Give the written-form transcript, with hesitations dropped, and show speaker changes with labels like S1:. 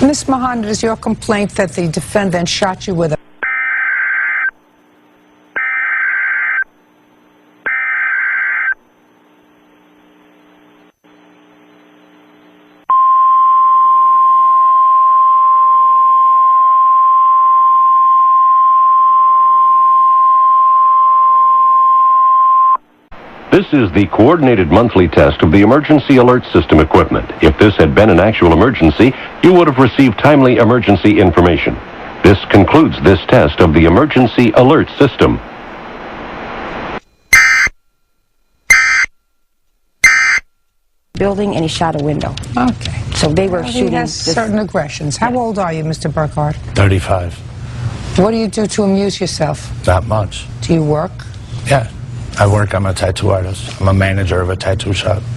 S1: Ms. Mohammed, is your complaint that the defendant shot you with a...
S2: This is the coordinated monthly test of the emergency alert system equipment. If this had been an actual emergency, you would have received timely emergency information. This concludes this test of the emergency alert system.
S3: Building, and he shot a window.
S1: Okay.
S3: So they were shooting.
S1: He has certain aggressions. How old are you, Mr. Burkhardt?
S4: 35.
S1: What do you do to amuse yourself?
S4: Not much.
S1: Do you work?
S4: Yeah. I work. I'm a tattoo artist. I'm a manager of a tattoo shop.